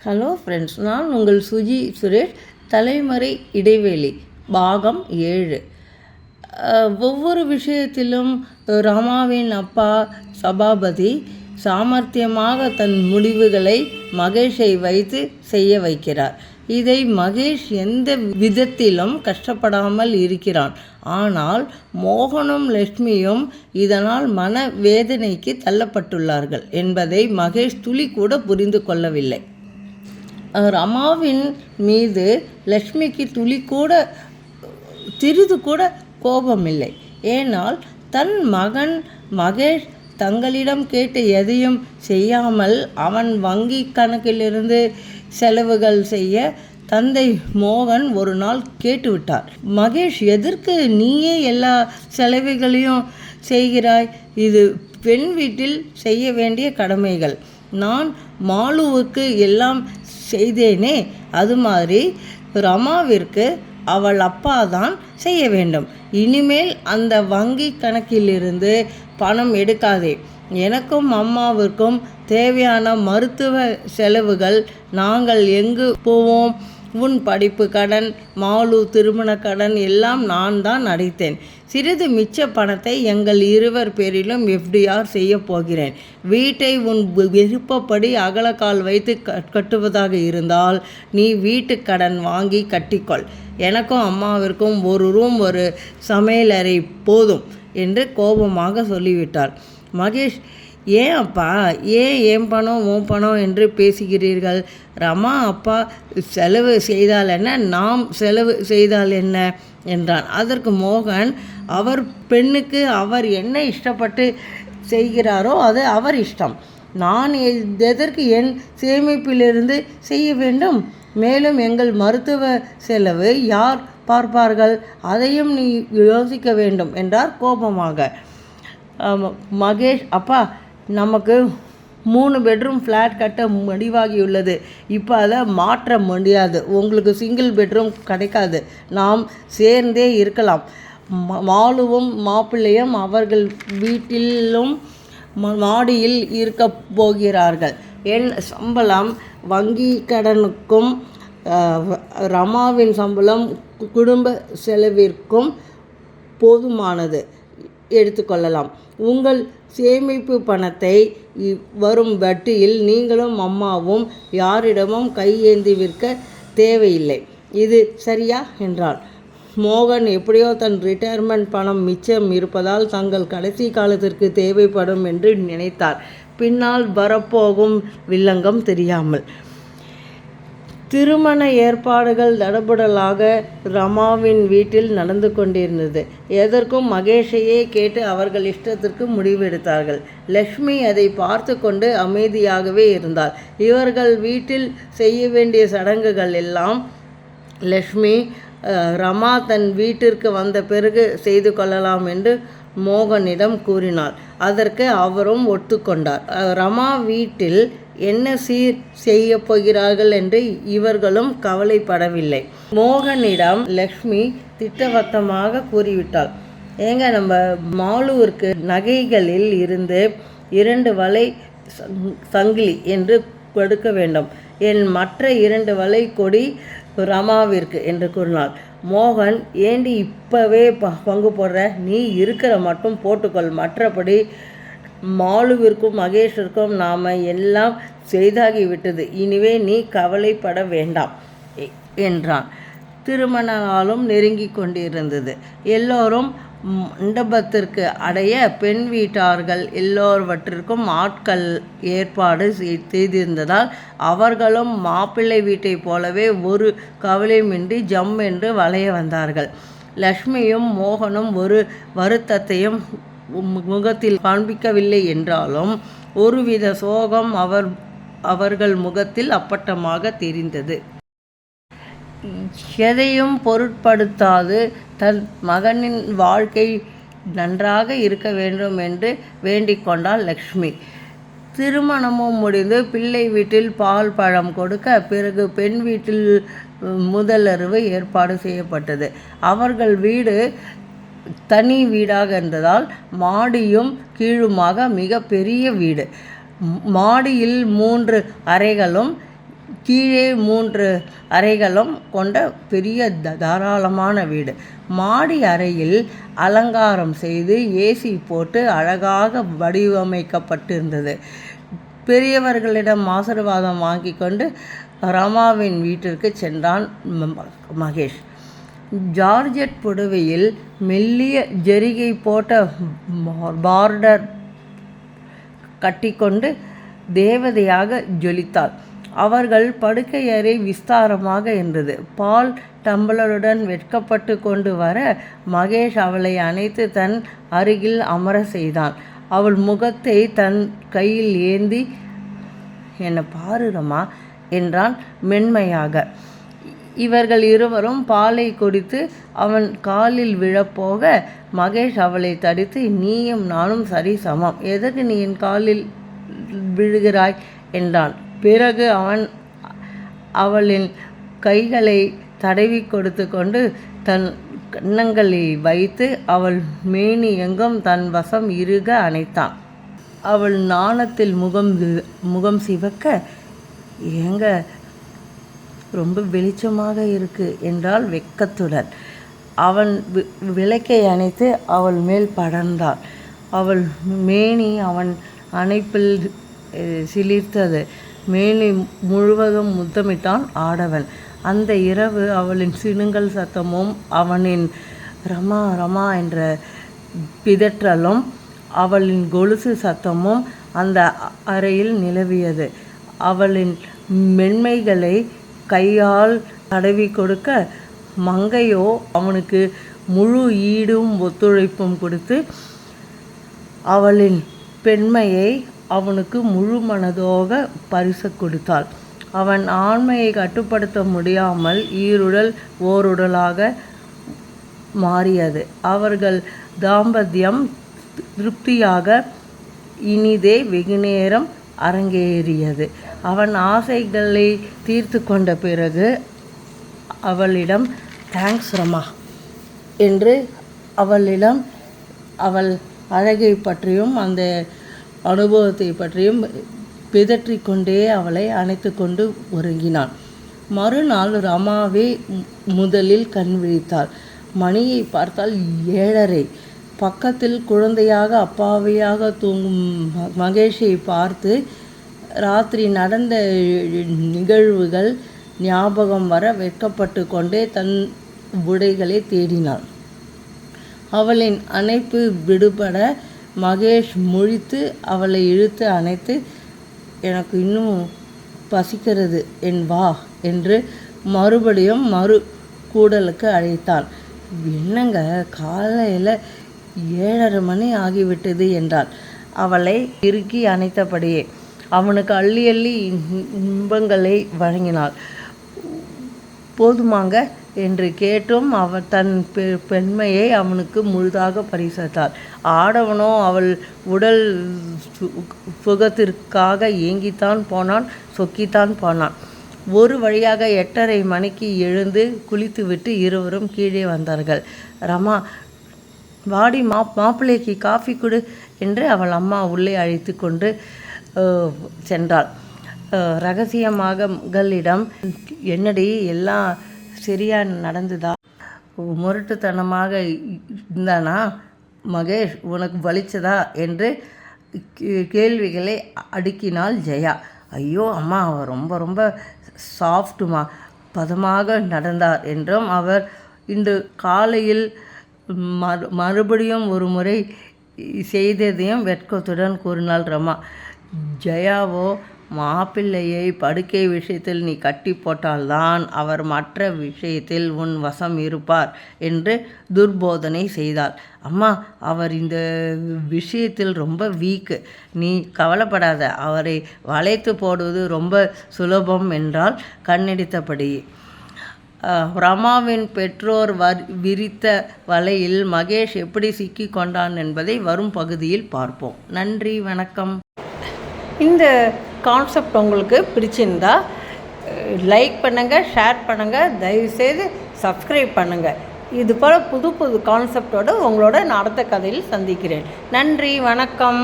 Hello friends, நான் உங்கள் சுஜி சுரேஷ். தலைமுறை இடைவெளி பாகம் 7. ஒவ்வொரு விஷயத்திலும் ரமாவின் அப்பா சபாபதி சாமர்த்தியமாக தன் முடிவுகளை மகேஷை வைத்து செய்ய வைக்கிறார். இதை மகேஷ் எந்த விதத்திலும் கஷ்டப்படாமல் இருக்கிறான். ஆனால் மோகனும் லட்சுமியும் இதனால் மன வேதனைக்கு தள்ளப்பட்டுள்ளார்கள் என்பதை மகேஷ் துளி கூட புரிந்து கொள்ளவில்லை. ரமாவின் மீது லக்ஷ்மிக்கு சிறிது கூட கோபமில்லை. ஏனால் தன் மகன் மகேஷ் தங்களிடம் கேட்டு எதையும் செய்யாமல் அவன் வங்கி கணக்கிலிருந்து செலவுகள் செய்ய தந்தை மோகன் ஒரு நாள் கேட்டுவிட்டார். மகேஷ், எதற்கு நீயே எல்லா செலவுகளையும் செய்கிறாய்? இது பெண் வீட்டில் செய்ய வேண்டிய கடமைகள். நான் மாலுவுக்கு எல்லாம் செய்தேனே, அது மாதிரி ரமாவிற்கு அவள் அப்பா தான் செய்ய வேண்டும். இனிமேல் அந்த வங்கி கணக்கிலிருந்து பணம் எடுக்காதே. எனக்கும் அம்மாவிற்கும் தேவையான மருத்துவ செலவுகள் நாங்கள் எங்கு போவோம்? உன் படிப்பு கடன், மாலு திருமண கடன் எல்லாம் நான் தான் அடைத்தேன். சிறிது மிச்ச பணத்தை எங்கள் இருவர் பேரிலும் எஃப்டிஆர் செய்ய போகிறேன். வீட்டை உன் விருப்பப்படி அகலக்கால் வைத்து கட்டுவதாக இருந்தால் நீ வீட்டு கடன் வாங்கி கட்டிக்கொள். எனக்கும் அம்மாவிற்கும் ஒரு ரூம், ஒரு சமையலறை போதும் என்று கோபமாக சொல்லிவிட்டார். மகேஷ், ஏன் அப்பா, ஏன் பணம் உன் பணம் என்று பேசுகிறீர்கள்? ரமா அப்பா செலவு செய்தால் என்ன, நாம் செலவு செய்தால் என்ன என்றான். அதற்கு மோகன், அவர் பெண்ணுக்கு அவர் என்ன இஷ்டப்பட்டு செய்கிறாரோ அது அவர் இஷ்டம். நான் எதற்கு என் சேமிப்பிலிருந்து செய்ய வேண்டும்? மேலும் எங்கள் மருத்துவ செலவு யார் பார்ப்பார்கள்? அதையும் நீ யோசிக்க வேண்டும் என்றார் கோபமாக. மகேஷ், அப்பா, நமக்கு 3 பெட்ரூம் ஃப்ளாட் கட்ட முடிவாகியுள்ளது. இப்போ அதை மாற்ற முடியாது. உங்களுக்கு சிங்கிள் பெட்ரூம் கிடைக்காது. நாம் சேர்ந்தே இருக்கலாம். மாலுவும் மாப்பிள்ளையும் அவர்கள் வீட்டிலும் மாடியில் இருக்க போகிறார்கள். என் சம்பளம் வங்கி கடனுக்கும் ரமாவின் சம்பளம் குடும்ப செலவிற்கும் போதுமானது. எடுத்துக்கொள்ளலாம். உங்கள் சேமிப்பு பணத்தை வரும் வட்டியில் நீங்களும் அம்மாவும் யாரிடமும் கையேந்தி விற்க தேவையில்லை. இது சரியா என்றார். மோகன் எப்படியோ தன் ரிட்டையர்மெண்ட் பணம் மிச்சம் இருப்பதால் தங்கள் கடைசி காலத்திற்கு தேவைப்படும் என்று நினைத்தார். பின்னால் வரப்போகும் வில்லங்கம் தெரியாமல். திருமண ஏற்பாடுகள் தடபுடலாக ரமாவின் வீட்டில் நடந்து கொண்டிருந்தது. எதற்கும் மகேஷையே கேட்டு அவர்கள் இஷ்டத்திற்கு முடிவெடுத்தார்கள். லக்ஷ்மி அதை பார்த்து கொண்டு அமைதியாகவே இருந்தாள். இவர்கள் வீட்டில் செய்ய வேண்டிய சடங்குகள் எல்லாம் லக்ஷ்மி ரமா தன் வீட்டிற்கு வந்த பிறகு செய்து கொள்ளலாம் என்று மோகனிடம் கூறினார். அதற்கு அவரும் ஒத்துக்கொண்டார். ரமா வீட்டில் என்ன சீர் செய்ய போகிறார்கள் என்று இவர்களும் கவலைப்படவில்லை. மோகனிடம் லக்ஷ்மி திட்டவட்டமாக கூறிவிட்டாள். ஏங்க, நம்ம மாலுவிற்கு நகைகளில் இருந்து 2 வலை சங்கிலி என்று கொடுக்க வேண்டும். என் மற்ற 2 வலை கொடி ரமாவிற்கு என்று கூறினார். மோகன், ஏண்டி இப்போவே பங்கு போடுற? நீ இருக்கிற மட்டும் போட்டுக்கொள். மற்றபடி மாலுவிற்கும் மகேஷிற்கும் நாம் எல்லாம் செய்தாகிவிட்டது. இனிவே நீ கவலைப்பட வேண்டாம் என்றான். திருமண நாளும் நெருங்கி கொண்டிருந்தது. எல்லோரும் மண்டபத்திற்கு அடைய பெண் வீட்டார்கள் எல்லோருவற்றிற்கும் ஆட்கள் ஏற்பாடு செய்திருந்ததால் அவர்களும் மாப்பிள்ளை வீட்டை போலவே ஒரு கவலையுமின்றி ஜம் என்று வளைய வந்தார்கள். லக்ஷ்மியும் மோகனும் ஒரு வருத்தத்தையும் முகத்தில் காண்பிக்கவில்லை என்றாலும் ஒருவித சோகம் அவர்கள் முகத்தில் அப்பட்டமாக தெரிந்தது. எதையும் பொருட்படுத்தாது தன் மகனின் வாழ்க்கை நன்றாக இருக்க வேண்டும் என்று வேண்டிக் கொண்டாள் லக்ஷ்மி. திருமணமும் முடிந்து பிள்ளை வீட்டில் பால் பழம் கொடுக்க பிறகு பெண் வீட்டில் முதலறிவு ஏற்பாடு செய்யப்பட்டது. அவர்கள் வீடு தனி வீடாக இருந்ததால் மாடியும் கீழுமாக மிக பெரிய வீடு. மாடியில் 3 அறைகளும் கீழே 3 அறைகளும் கொண்ட பெரிய தாராளமான வீடு. மாடி அறையில் அலங்காரம் செய்து ஏசி போட்டு அழகாக வடிவமைக்கப்பட்டிருந்தது. பெரியவர்களிடம் ஆசீர்வாதம் வாங்கி கொண்டு ரமாவின் வீட்டிற்கு சென்றான் மகேஷ். ஜார்ஜெட் புடவையில் மெல்லிய ஜரிகை போட்ட பார்டர் கட்டிக்கொண்டு தேவதையாக ஜொலித்தாள். அவர்கள் படுக்கை அறை விஸ்தாரமாக இருந்தது. பால் டம்ளருடன் வெட்கப்பட்டு கொண்டு வர மகேஷ் அவளை அணைத்து தன் அருகில் அமர செய்தான். அவள் முகத்தை தன் கையில் ஏந்தி, என்னை பாரு ரமா என்றான் மென்மையாக. இவர்கள் இருவரும் பாலை குடித்து அவன் காலில் விழப்போக மகேஷ் அவளை தடுத்து, நீயும் நானும் சரி சமம், எதற்கு நீ என் காலில் விழுகிறாய் என்றான். பிறகு அவன் அவளின் கைகளை தடவி கொடுத்து கொண்டு தன் கன்னங்களில் வைத்து அவள் மேனி எங்கும் தன் வசம் இறுக அணைத்தான். அவள் நாணத்தில் முகம் சிவக்க, ஏங்க ரொம்ப வெளிச்சமாக இருக்கு என்றாள் வெட்கத்துடன். அவன் விளக்கை அணைத்து அவள் மேல் படர்ந்தாள். அவள் மேனி அவன் அணைப்பில் சிலிர்த்தது. மேனி முழுவதும் முத்தமிட்டான் ஆடவன். அந்த இரவு அவளின் சினுங்கல் சத்தமும் அவனின் ரமா ரமா என்ற பிதற்றலும் அவளின் கொலுசு சத்தமும் அந்த அறையில் நிலவியது. அவளின் மென்மைகளை கையால் தடவி கொடுக்க மங்கையோ அவனுக்கு முழு ஈடும் ஒத்துழைப்பும் கொடுத்து அவளின் பெண்மையை அவனுக்கு முழு மனதோக பரிசு கொடுத்தாள். அவன் ஆண்மையை கட்டுப்படுத்த முடியாமல் ஈருடல் ஓருடலாக மாறியது. அவர்கள் தாம்பத்தியம் திருப்தியாக இனிதே வெகுநேரம் அரங்கேறியது. அவன் ஆசைகளை தீர்த்து கொண்ட பிறகு அவளிடம், தேங்க்ஸ் ரமா என்று அவளிடம் அவள் அழகை பற்றியும் அந்த அனுபவத்தை பற்றியும் பிதற்றிக்கொண்டே அவளை அணைத்து கொண்டு உறங்கினான். மறுநாள் ரமாவே முதலில் கண் விழித்தாள். மணியை பார்த்தால் 7:30. பக்கத்தில் குழந்தையாக அப்பாவியாக தூங்கும் மகேஷை பார்த்து ராத்திரி நடந்த நிகழ்வுகள் ஞாபகம் வர வெட்கப்பட்டு கொண்டே தன் உடைகளை தேடினாள். அவளின் அணைப்பு விடுபட மகேஷ் முழித்து அவளை இழுத்து அணைத்து, எனக்கு இன்னும் பசிக்கிறது என் வா என்று மறுபடியும் கூடலுக்கு அழைத்தான். என்னங்க காலையில் 7:30 மணி ஆகிவிட்டது என்றாள். அவளை இறுக்கி அணைத்தபடியே அவனுக்கு அள்ளி அள்ளி இன்பங்களை வழங்கினாள். போதுமாங்க என்று கேட்டும் அவள் தன் பெண்மையை அவனுக்கு முழுதாக பரிசளித்தாள். ஆடவனோ அவள் உடல் சுகத்திற்காக ஏங்கித்தான் போனான், சொக்கித்தான் போனான். ஒரு வழியாக 8:30 மணிக்கு எழுந்து குளித்துவிட்டு இருவரும் கீழே வந்தார்கள். ரமா, வாடி மாப்பிள்ளைக்கு காஃபி கொடு என்று அவள் அம்மா உள்ளே அழைத்து கொண்டு சென்றாள். ரகசியமாக மகளிடம், என்னடி எல்லாம் சரியா நடந்துதா? முரட்டுத்தனமாக இருந்தானா மகேஷ், உனக்கு வலிச்சதா என்று கேள்விகளை அடுக்கினாள் ஜெயா. ஐயோ அம்மா, அவர் ரொம்ப ரொம்ப சாஃப்ட்டுமா, பதமாக நடந்தார் என்றும் அவர் இன்று காலையில் மறுபடியும் ஒரு முறை செய்ததையும் வெட்கத்துடன் கூறினாள் ரமா. ஜெயாவோ, மாப்பிள்ளையை படுக்கை விஷயத்தில் நீ கட்டி போட்டால்தான் அவர் மற்ற விஷயத்தில் உன் வசம் இருப்பார் என்று துர்போதனை செய்தாள். அம்மா, அவர் இந்த விஷயத்தில் ரொம்ப வீக்கு, நீ கவலைப்படாத, அவரை வளைத்து போடுவது ரொம்ப சுலபம் என்றால் கண்ணடித்தபடி. ரமாவின் பெற்றோர் விரித்த வலையில் மகேஷ் எப்படி சிக்கி கொண்டான் என்பதை வரும் பகுதியில் பார்ப்போம். நன்றி, வணக்கம். இந்த கான்செப்ட் உங்களுக்கு பிடிச்சிருந்தா லைக் பண்ணுங்கள், ஷேர் பண்ணுங்கள், தயவுசெய்து சப்ஸ்கிரைப் பண்ணுங்கள். இது போல் புது புது கான்செப்டோடு உங்களோட நான் அடுத்த கதையில் சந்திக்கிறேன். நன்றி, வணக்கம்.